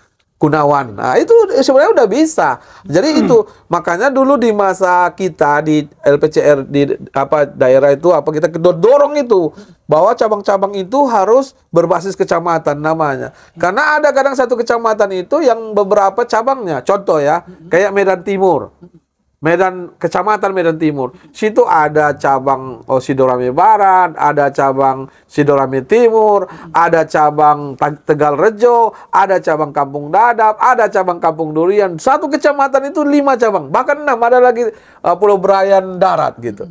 Gunawan. Nah, itu sebenarnya udah bisa. Jadi itu makanya dulu di masa kita di LPCR di daerah itu kita dorong itu bahwa cabang-cabang itu harus berbasis kecamatan namanya. Karena ada kadang satu kecamatan itu yang beberapa cabangnya. Contoh ya, kayak Medan Timur. Kecamatan Medan Timur. Situ ada cabang Sidorame Barat, ada cabang Sidorame Timur, ada cabang Tegal Rejo, ada cabang Kampung Dadap, ada cabang Kampung Durian. Satu kecamatan itu 5 cabang, bahkan 6, ada lagi Pulau Brayan Darat gitu.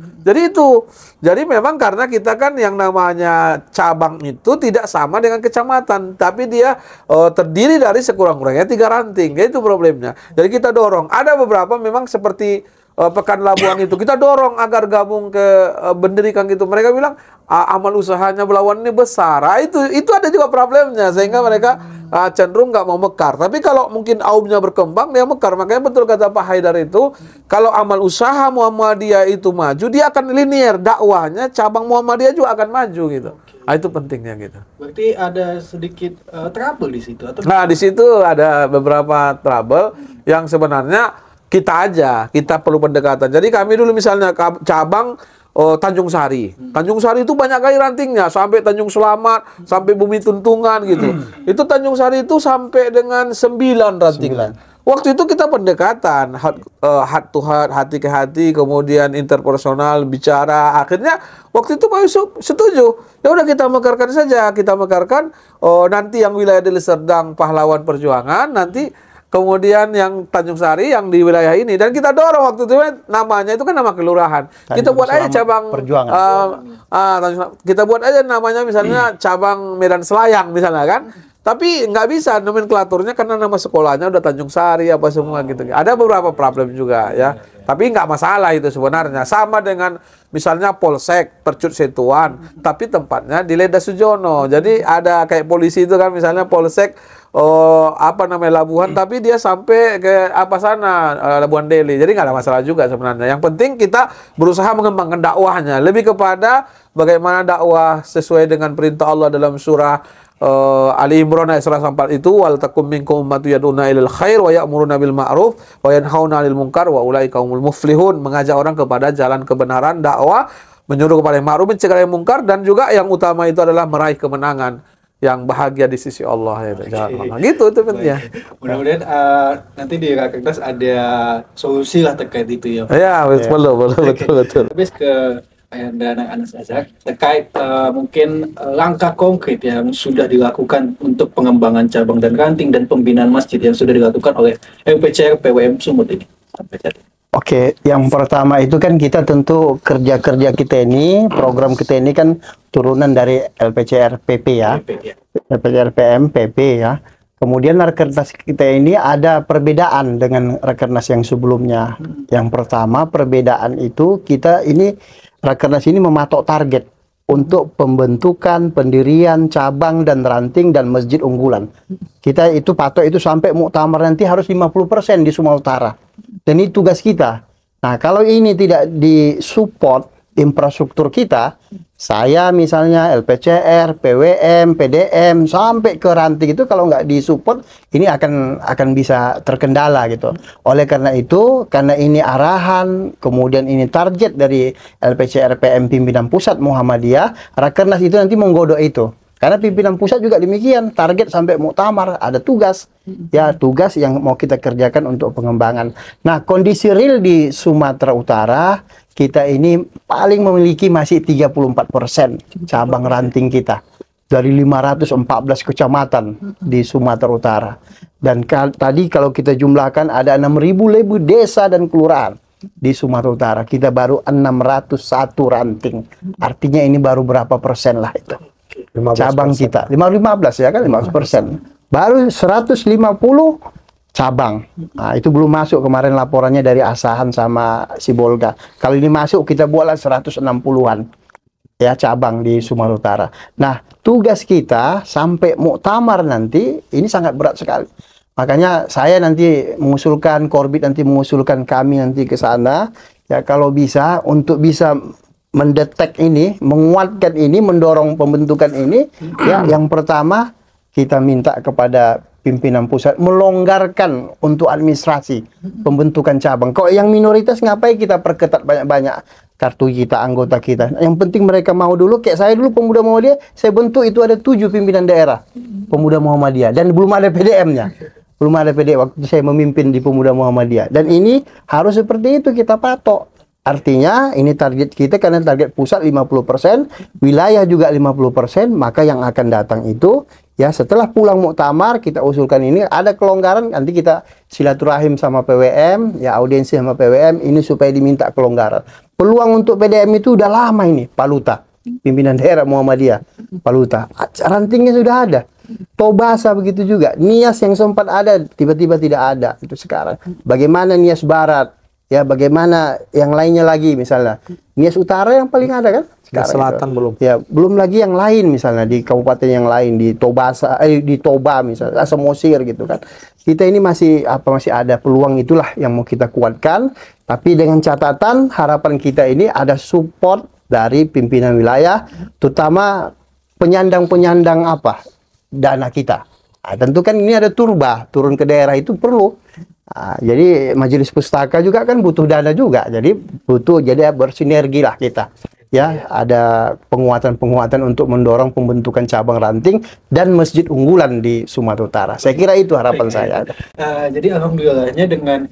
Jadi memang karena kita kan yang namanya cabang itu tidak sama dengan kecamatan, tapi dia terdiri dari sekurang-kurangnya 3 ranting. Itu problemnya. Jadi kita dorong. Ada beberapa memang seperti Pekan Labuan itu kita dorong agar gabung ke Benderikan gitu. Mereka bilang amal usahanya Belawan ini besar. Itu ada juga problemnya sehingga mereka cenderung nggak mau mekar. Tapi kalau mungkin aumnya berkembang dia mekar. Makanya betul kata Pak Haidar itu, kalau amal usaha Muhammadiyah itu maju, dia akan linear dakwahnya, cabang Muhammadiyah juga akan maju gitu. Itu pentingnya gitu. Berarti ada sedikit trouble di situ atau? Nah, di situ ada beberapa trouble yang sebenarnya kita perlu pendekatan. Jadi kami dulu misalnya cabang Tanjung Sari. Tanjung Sari itu banyak kali rantingnya, sampai Tanjung Selamat, sampai Bumi Tuntungan gitu. Itu Tanjung Sari itu sampai dengan 9 rantingan. Waktu itu kita pendekatan, heart to heart, hati ke hati, kemudian interpersonal, bicara. Akhirnya waktu itu Pak Yusuf setuju. Ya udah kita mekarkan saja, nanti yang wilayah Deli Serdang Pahlawan Perjuangan, nanti kemudian yang Tanjung Sari yang di wilayah ini, dan kita dorong waktu itu namanya itu kan nama kelurahan. Kita buat aja cabang Perjuangan. Kita buat aja namanya misalnya cabang Medan Selayang misalnya kan. Tapi nggak bisa nomenklaturnya karena nama sekolahnya udah Tanjung Sari apa semua gitu. Ada beberapa problem juga ya. Tapi nggak masalah itu sebenarnya. Sama dengan misalnya Polsek Percut Setuan, tapi tempatnya di Leda Sujono. Jadi ada kayak polisi itu kan, misalnya Polsek Labuhan, tapi dia sampai ke Labuhan Deli. Jadi nggak ada masalah juga sebenarnya. Yang penting kita berusaha mengembangkan dakwahnya lebih kepada bagaimana dakwah sesuai dengan perintah Allah dalam surah Ali Imran ayat 104 itu, wal takum minkum ummatu yad'una ilal khair wa ya'muruna bil ma'ruf wa yanhauna 'anil munkar wa ulaika humul muflihun. Mengajak orang kepada jalan kebenaran, dakwah, menyuruh kepada yang ma'ruf, mencegah yang munkar, dan juga yang utama itu adalah meraih kemenangan yang bahagia di sisi Allah ya. Gitu itu pentingnya. Mudah-mudahan nanti di Rakernas ada solusi lah terkait itu ya. Ya, betul. Habis ke Ayanda Anas Azhar terkait mungkin langkah konkret yang sudah dilakukan untuk pengembangan cabang dan ranting dan pembinaan masjid yang sudah dilakukan oleh LPCR PWM Sumut ini sampai saat ini. Oke, yang pertama itu kan kita tentu kerja-kerja kita ini, program kita ini kan turunan dari LPCR PP ya. LPCR PM PP ya. Kemudian Rakernas kita ini ada perbedaan dengan Rakernas yang sebelumnya. Yang pertama perbedaan itu kita ini Rakernas ini mematok target untuk pembentukan, pendirian, cabang dan ranting dan masjid unggulan. Kita itu patok itu sampai muktamar nanti harus 50% di Sumatera Utara. Dan ini tugas kita. Nah, kalau ini tidak disupport infrastruktur kita, saya misalnya LPCR, PWM, PDM sampai ke ranting itu kalau nggak disupport ini akan bisa terkendala gitu. Oleh karena itu, karena ini arahan, kemudian ini target dari LPCR PM pimpinan pusat Muhammadiyah, Rakernas itu nanti menggodok itu. Karena pimpinan pusat juga demikian, target sampai muktamar, ada tugas. Ya, tugas yang mau kita kerjakan untuk pengembangan. Nah, kondisi real di Sumatera Utara, kita ini paling memiliki masih 34% cabang ranting kita. Dari 514 kecamatan di Sumatera Utara. Dan tadi kalau kita jumlahkan ada 6.000 lebih desa dan kelurahan di Sumatera Utara. Kita baru 601 ranting. Artinya ini baru berapa persen lah itu. Cabang kita 15 ya kan 15%. Baru 150 cabang. Nah, itu belum masuk kemarin laporannya dari Asahan sama Sibolga. Kalau ini masuk kita buatlah 160-an ya cabang di Sumatera Utara. Nah, tugas kita sampai muktamar nanti ini sangat berat sekali. Makanya saya nanti mengusulkan, Korbit nanti mengusulkan kami nanti ke sana ya kalau bisa untuk bisa mendetek ini, menguatkan ini, mendorong pembentukan ini ya yang pertama kita minta kepada pimpinan pusat melonggarkan untuk administrasi pembentukan cabang. Kok yang minoritas ngapain kita perketat banyak-banyak kartu kita, anggota kita. Yang penting mereka mau dulu, kayak saya dulu Pemuda Muhammadiyah, saya bentuk itu ada 7 pimpinan daerah Pemuda Muhammadiyah dan belum ada PDM-nya. Belum ada PDM waktu saya memimpin di Pemuda Muhammadiyah. Dan ini harus seperti itu kita patok. Artinya ini target kita karena target pusat 50%, wilayah juga 50%, maka yang akan datang itu ya setelah pulang muktamar kita usulkan ini ada kelonggaran, nanti kita silaturahim sama PWM, ya audiensi sama PWM ini supaya diminta kelonggaran. Peluang untuk PDM itu udah lama ini, Paluta, pimpinan daerah Muhammadiyah, Paluta. Rantingnya sudah ada. Tobasa begitu juga. Nias yang sempat ada tiba-tiba tidak ada itu sekarang. Bagaimana Nias Barat? Ya, bagaimana yang lainnya lagi misalnya. Nias Utara yang paling ada kan? Sekarang Selatan itu belum. Ya, belum lagi yang lain misalnya di kabupaten yang lain di Tobasa di Toba misalnya, Samosir gitu kan. Kita ini masih ada peluang itulah yang mau kita kuatkan, tapi dengan catatan harapan kita ini ada support dari pimpinan wilayah, terutama penyandang-penyandang dana kita. Nah, tentu kan ini ada turun ke daerah itu perlu. Nah, jadi majelis pustaka juga kan butuh dana juga. Jadi bersinergi lah kita. Ya, ada penguatan-penguatan untuk mendorong pembentukan cabang ranting dan masjid unggulan di Sumatera Utara. Saya kira itu harapan saya. Jadi alhamdulillahnya dengan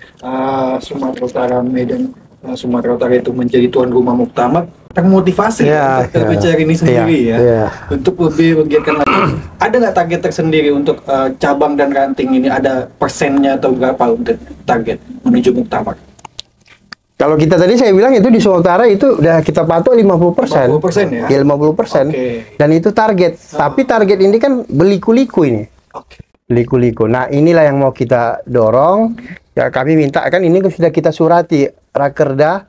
Sumatera Utara, Medan, Sumatera Utara itu menjadi tuan rumah muktamar, termotivasi LPCR ini sendiri untuk lebih menggiatkan lagi. Ada nggak target tersendiri untuk cabang dan ranting ini? Ada persennya atau berapa untuk target menuju muktamar? Kalau kita tadi saya bilang itu di Sumatera Utara itu udah kita patok 50%. 50% ya? Ya 50%. Okay. Dan itu target. Tapi target ini kan berliku-liku ini. Liku-liku. Nah, inilah yang mau kita dorong. Ya, kami minta kan ini sudah kita surati Rakerda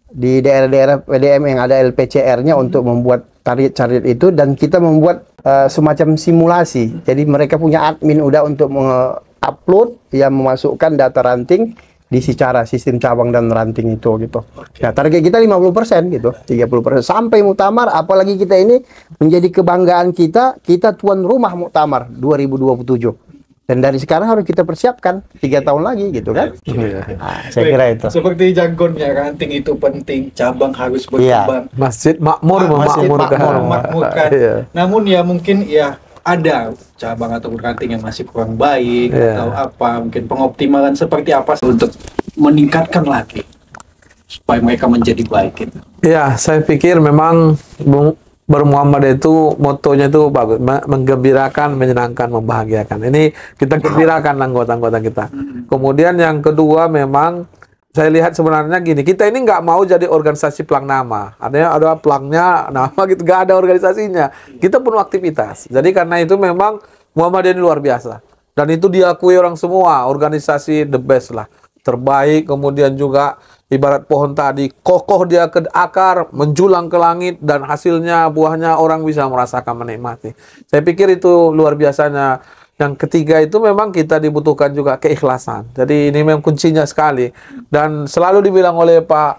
di daerah-daerah PDM yang ada LPCR-nya untuk membuat target itu, dan kita membuat semacam simulasi. Jadi mereka punya admin udah untuk mengupload yang memasukkan data ranting di secara sistem cabang dan ranting itu gitu. Nah, target kita 50% gitu, 30% sampai muktamar, apalagi kita ini menjadi kebanggaan kita tuan rumah muktamar 2027. Dan dari sekarang harus kita persiapkan 3 tahun lagi gitu kan. Nah, saya kira itu. Seperti jargonnya, ranting itu penting, cabang harus berkembang. Masjid makmur Masjid memakmurkan. Namun ya mungkin ya ada cabang atau ranting yang masih kurang baik atau apa, mungkin pengoptimalan seperti apa untuk meningkatkan lagi supaya mereka menjadi baik gitu. Ya, saya pikir memang bermuamalah itu motonya itu bagus, menggembirakan, menyenangkan, membahagiakan. Ini kita gembirakan anggota-anggota kita. Kemudian yang kedua memang saya lihat sebenarnya gini, kita ini nggak mau jadi organisasi pelang nama. Ada pelangnya nama gitu, nggak ada organisasinya. Kita penuh aktivitas. Jadi karena itu memang Muhammadiyah ini luar biasa. Dan itu diakui orang semua, organisasi the best lah, terbaik. Kemudian juga ibarat pohon tadi, kokoh dia ke akar, menjulang ke langit, dan hasilnya, buahnya orang bisa merasakan, menikmati. Saya pikir itu luar biasanya. Yang ketiga itu memang kita dibutuhkan juga keikhlasan. Jadi ini memang kuncinya sekali. Dan selalu dibilang oleh Pak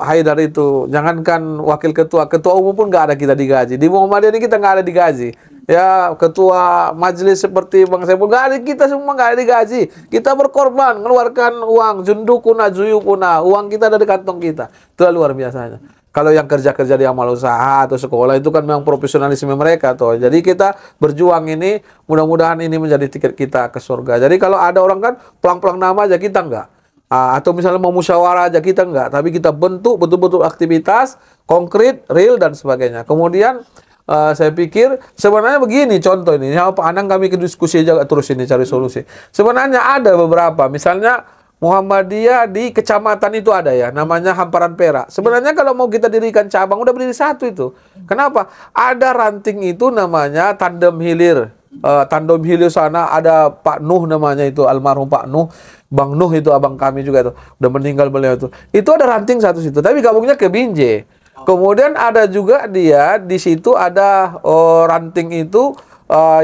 Haidar itu, jangankan wakil ketua umum pun nggak ada kita digaji. Di Muhammadiyah ini kita nggak ada digaji. Ya, ketua majelis seperti Bang Saiful, nggak ada, kita semua nggak ada digaji. Kita berkorban, mengeluarkan uang, jundukuna, juyukuna, uang kita dari kantong kita. Itu luar biasanya. Kalau yang kerja-kerja di amal usaha atau sekolah itu kan memang profesionalisme mereka tuh. Jadi kita berjuang ini, mudah-mudahan ini menjadi tiket kita ke surga. Jadi kalau ada orang kan pelang-pelang nama aja, kita enggak. Atau misalnya mau musyawarah aja, kita enggak. Tapi kita bentuk betul-betul aktivitas, konkret, real, dan sebagainya. Kemudian saya pikir sebenarnya begini contoh ini, sama Pak Anang kami ke diskusi juga terus ini cari solusi. Sebenarnya ada beberapa, misalnya Muhammadiyah di kecamatan itu ada ya, namanya Hamparan Perak. Sebenarnya kalau mau kita dirikan cabang, udah berdiri satu itu. Kenapa? Ada ranting itu namanya Tandem Hilir. Tandem Hilir sana ada Pak Nuh namanya itu, almarhum Pak Nuh. Bang Nuh itu abang kami juga itu, udah meninggal beliau itu. Itu ada ranting satu situ, tapi gabungnya ke Binjai. Kemudian ada juga dia di situ ada ranting itu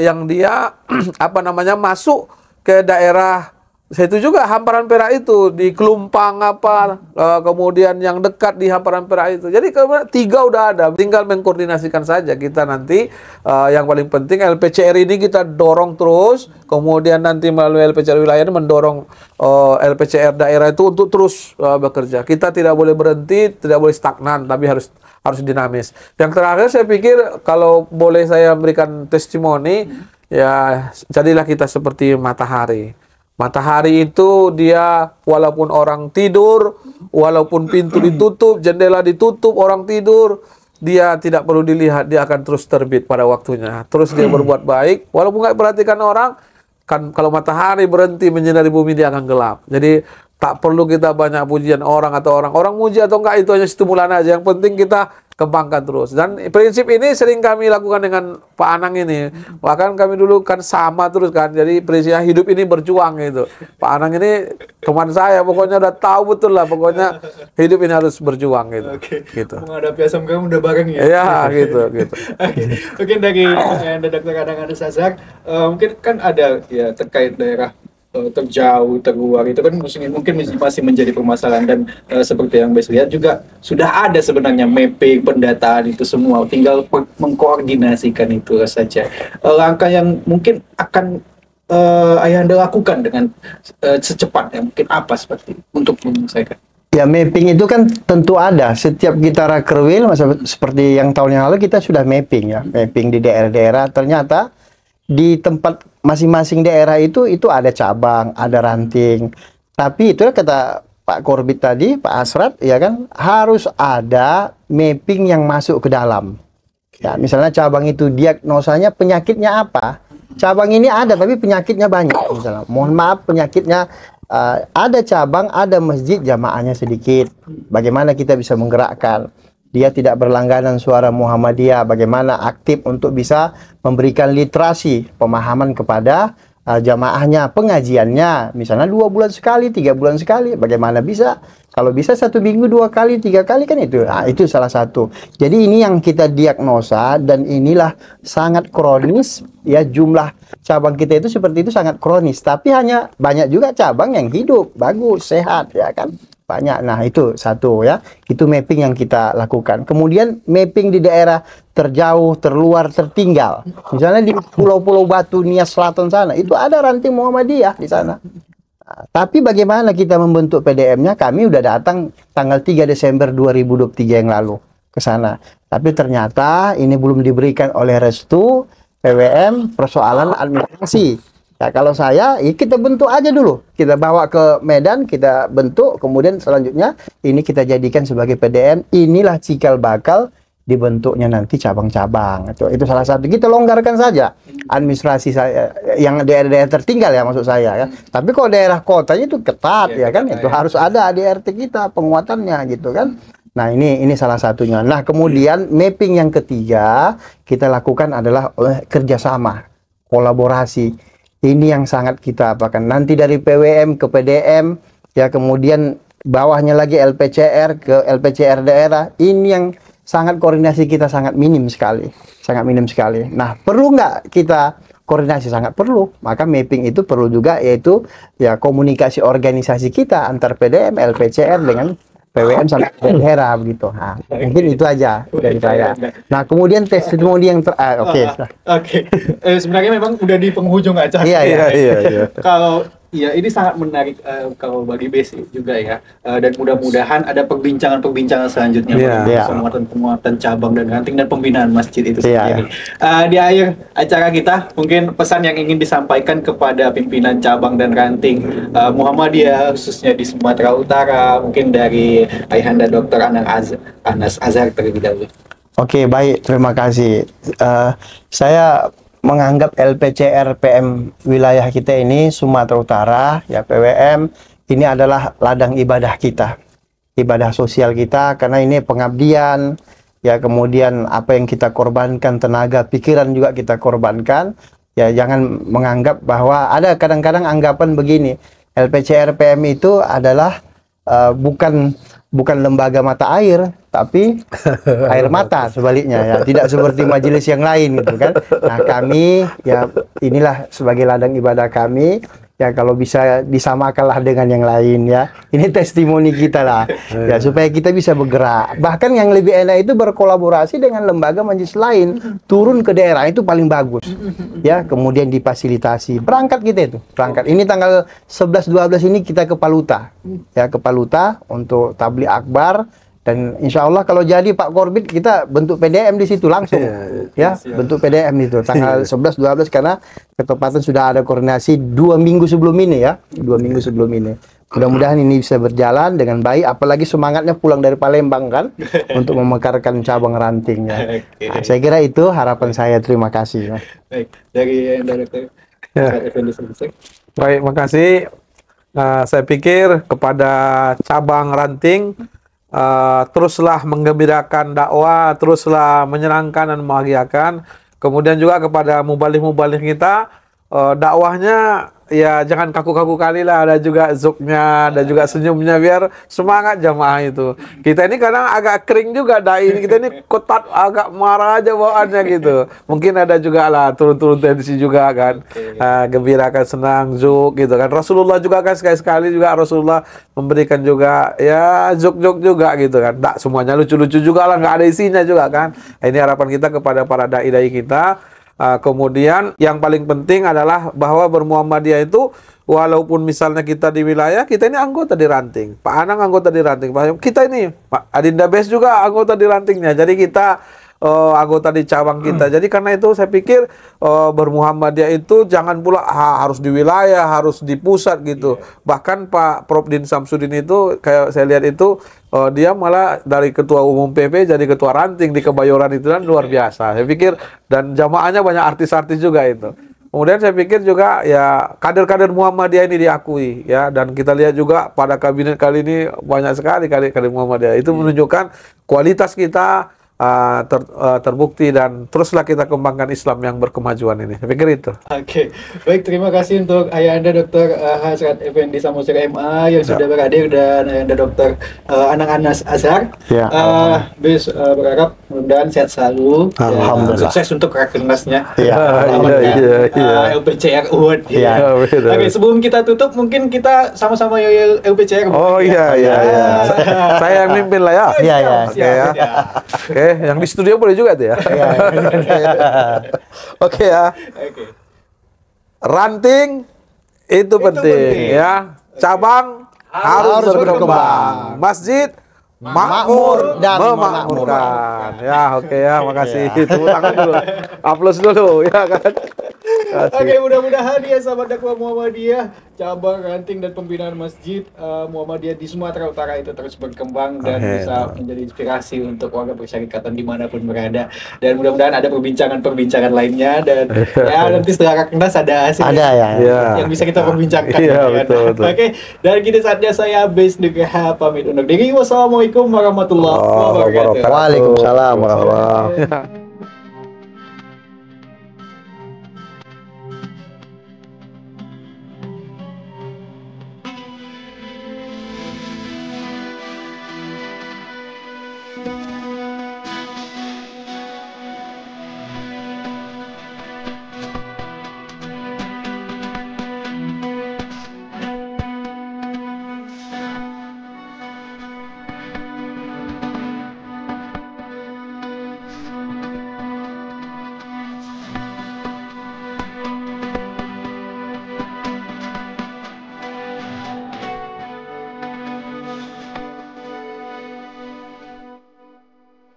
yang dia apa namanya masuk ke daerah itu juga Hamparan Perak itu di Kelumpang apa kemudian yang dekat di Hamparan Perak itu. Jadi tiga udah ada, tinggal mengkoordinasikan saja kita nanti. Yang paling penting LPCR ini kita dorong terus, kemudian nanti melalui LPCR wilayah ini mendorong LPCR daerah itu untuk terus bekerja. Kita tidak boleh berhenti, tidak boleh stagnan, tapi harus dinamis. Yang terakhir saya pikir kalau boleh saya memberikan testimoni, ya jadilah kita seperti matahari. Matahari itu dia walaupun orang tidur, walaupun pintu ditutup, jendela ditutup, orang tidur, dia tidak perlu dilihat, dia akan terus terbit pada waktunya. Terus dia berbuat baik, walaupun nggak perhatikan orang, kan kalau matahari berhenti menyinari bumi dia akan gelap. Jadi tak perlu kita banyak pujian orang atau orang muji atau enggak, itu hanya stimulan aja. Yang penting kita kembangkan terus. Dan prinsip ini sering kami lakukan dengan Pak Anang ini. Bahkan kami dulu kan sama terus kan. Jadi prinsipnya hidup ini berjuang gitu. Pak Anang ini teman saya, pokoknya udah tahu betul lah. Pokoknya hidup ini harus berjuang gitu. Gitu. Menghadapi asam kamu udah bareng ya. Iya gitu. Mungkin dari Dr. Anang Ades Azhar, mungkin kan ada ya terkait daerah terjauh, terluar itu kan mungkin masih menjadi permasalahan, dan seperti yang Bes lihat juga sudah ada sebenarnya mapping, pendataan itu semua, tinggal mengkoordinasikan itu saja. Langkah yang mungkin akan Ayahanda lakukan dengan secepatnya mungkin apa seperti untuk menyelesaikan? Ya, mapping itu kan tentu ada. Setiap kita Rakerwil, seperti yang tahun yang lalu kita sudah mapping ya, mapping di daerah-daerah. Ternyata di tempat masing-masing daerah itu ada cabang, ada ranting. Tapi itu kata Pak Korbit tadi, Pak Asrat, ya kan, harus ada mapping yang masuk ke dalam. Ya, misalnya cabang itu diagnosanya penyakitnya apa? Cabang ini ada tapi penyakitnya banyak. Misalnya, mohon maaf penyakitnya ada cabang, ada masjid, jamaahnya sedikit. Bagaimana kita bisa menggerakkan? dia tidak berlangganan suara Muhammadiyah, bagaimana aktif untuk bisa memberikan literasi pemahaman kepada jamaahnya, pengajiannya, misalnya 2 bulan sekali, 3 bulan sekali, bagaimana bisa? Kalau bisa 1 minggu 2 kali, 3 kali kan itu. Nah, itu salah satu. Jadi ini yang kita diagnosa dan inilah sangat kronis ya, jumlah cabang kita itu seperti itu sangat kronis. Tapi hanya banyak juga cabang yang hidup, bagus, sehat ya kan. Banyak. Nah, itu satu ya. Itu mapping yang kita lakukan. Kemudian mapping di daerah terjauh, terluar, tertinggal. Misalnya di Pulau-Pulau Batu, Nias Selatan sana, itu ada ranting Muhammadiyah di sana. Nah, tapi bagaimana kita membentuk PDM-nya? Kami udah datang tanggal 3 Desember 2023 yang lalu ke sana. Tapi ternyata ini belum diberikan oleh restu PWM, persoalan administrasi. Ya, kalau saya, ya kita bentuk aja dulu. Kita bawa ke Medan, kita bentuk, kemudian selanjutnya ini kita jadikan sebagai PDM. Inilah cikal bakal dibentuknya nanti cabang-cabang. Itu salah satu. Kita longgarkan saja administrasi saya yang daerah-daerah tertinggal ya, maksud saya ya. Tapi kalau daerah kotanya itu ketat ya kan, itu harus ada ADRT kita penguatannya gitu kan. Nah, ini salah satunya. Nah, kemudian mapping yang ketiga kita lakukan adalah kerjasama, kolaborasi. Ini yang sangat kita apakan. Nanti dari PWM ke PDM, ya kemudian bawahnya lagi LPCR ke LPCR daerah. Ini yang sangat koordinasi kita sangat minim sekali. Sangat minim sekali. Nah, perlu nggak kita koordinasi? Sangat perlu. Maka mapping itu perlu juga, yaitu ya komunikasi organisasi kita antar PDM, LPCR dengan PWM sampai daerah begitu. Nah, mungkin itu aja dari saya. Nah, kemudian testimoni yang Oke. Sebenarnya memang udah di penghujung aja. Iya. Kalau ya ini sangat menarik kalau bagi basic juga ya. Dan mudah-mudahan ada perbincangan selanjutnya penguatan cabang dan ranting dan pembinaan masjid itu sendiri. Di akhir acara kita, mungkin pesan yang ingin disampaikan kepada pimpinan cabang dan ranting Muhammadiyah khususnya di Sumatera Utara, mungkin dari Ayahanda Dr. Anas Azhar terlebih dahulu. Oke, baik, terima kasih. Saya menganggap LPCR PM wilayah kita ini Sumatera Utara ya, PWM ini adalah ladang ibadah kita, ibadah sosial kita, karena ini pengabdian ya, kemudian apa yang kita korbankan, tenaga pikiran juga kita korbankan ya. Jangan menganggap bahwa ada kadang-kadang anggapan begini, LPCR PM itu adalah bukan lembaga mata air, tapi air mata sebaliknya ya, tidak seperti majelis yang lain gitu kan. Nah, kami ya inilah sebagai ladang ibadah kami ya, kalau bisa disamakanlah dengan yang lain ya. Ini testimoni kita lah ya, supaya kita bisa bergerak. Bahkan yang lebih enak itu berkolaborasi dengan lembaga majelis lain, turun ke daerah itu paling bagus ya. Kemudian difasilitasi berangkat kita itu berangkat. Ini tanggal 11-12 ini kita ke Paluta ya, ke Paluta untuk tabligh akbar. Dan insya Allah kalau jadi Pak Korbit, kita bentuk PDM di situ langsung ya, bentuk PDM itu tanggal 11-12, karena ketepatan sudah ada koordinasi 2 minggu sebelum ini ya, 2 minggu sebelum ini. Mudah-mudahan ini bisa berjalan dengan baik, apalagi semangatnya pulang dari Palembang kan untuk memekarkan cabang rantingnya. Nah, saya kira itu harapan saya. Terima kasih. Baik, dari Direktur Effendi Selesai. Baik, makasih. Saya pikir kepada cabang ranting, teruslah menggembirakan dakwah, teruslah menyenangkan dan membahagiakan. Kemudian juga kepada mubalih-mubalih kita, dakwahnya ya jangan kaku-kaku kali lah, ada juga zuknya, ada juga senyumnya, biar semangat jamaah itu. Kita ini kadang agak kering juga dai ini, kita ini ketat, agak marah aja bawaannya gitu. Mungkin ada juga lah turun-turun tensi juga kan, gembirakan, senang, zuk gitu kan. Rasulullah juga kan sekali-sekali juga Rasulullah memberikan juga ya zuk-zuk juga gitu kan. Tak semuanya lucu-lucu juga lah, nggak ada isinya juga kan. Ini harapan kita kepada para dai-dai kita. Kemudian yang paling penting adalah bahwa bermuhammadiyah itu, walaupun misalnya kita di wilayah, kita ini anggota di ranting. Pak Anang anggota di ranting. Kita ini, Pak Adinda Bes juga anggota di rantingnya. Jadi kita anggota di cabang kita. Jadi karena itu saya pikir bermuhammadiyah itu jangan pula harus di wilayah, harus di pusat gitu. Bahkan Pak Prof Din Samsudin itu, kayak saya lihat itu, dia malah dari ketua umum PP jadi ketua ranting di Kebayoran itu, kan luar biasa. Saya pikir, dan jamaahnya banyak artis-artis juga itu. Kemudian saya pikir juga ya kader-kader Muhammadiyah ini diakui ya, dan kita lihat juga pada kabinet kali ini banyak sekali kader Muhammadiyah. Itu menunjukkan kualitas kita terbukti, dan teruslah kita kembangkan Islam yang berkemajuan ini. Saya pikir itu. Oke, baik, terima kasih untuk ayah Anda Dr. Hasrat Effendi Samosir MA yang sudah berhadir, dan ayah Anda Dr. Anang Anas Azhar. Ya, Bis berharap mudah-mudahan sehat selalu. Alhamdulillah. Sukses untuk rakernasnya. Ya, LPCR Award. Iya. Oke, sebelum kita tutup mungkin kita sama-sama yoyo LPCR. Oh iya. Saya yang mimpin lah ya. Iya, iya. Siap, siap. Oke, yang di studio boleh juga tuh ya. Oke ya. Oke. Ranting itu penting penting. ya. Cabang harus berkembang. Masjid makmur dan memakmurkan. Ya, oke ya, makasih. Tepuk tangan dulu. Aplaus dulu ya kan. Oke, mudah-mudahan ya sahabat dakwah Muhammadiyah, cabang, ranting dan pembinaan masjid Muhammadiyah di Sumatera Utara itu terus berkembang dan bisa menjadi inspirasi untuk warga persyarikatan dimanapun berada. Dan mudah-mudahan ada perbincangan-perbincangan lainnya, dan ya nanti setelah Rakernas ada hasil yang bisa kita perbincangkan. Iya, kan? betul. Oke, dan kini saatnya saya Bes Nugraha pamit undur diri. Wassalamualaikum warahmatullahi wabarakatuh. Waalaikumsalam warahmatullahi wabarakatuh. Ya.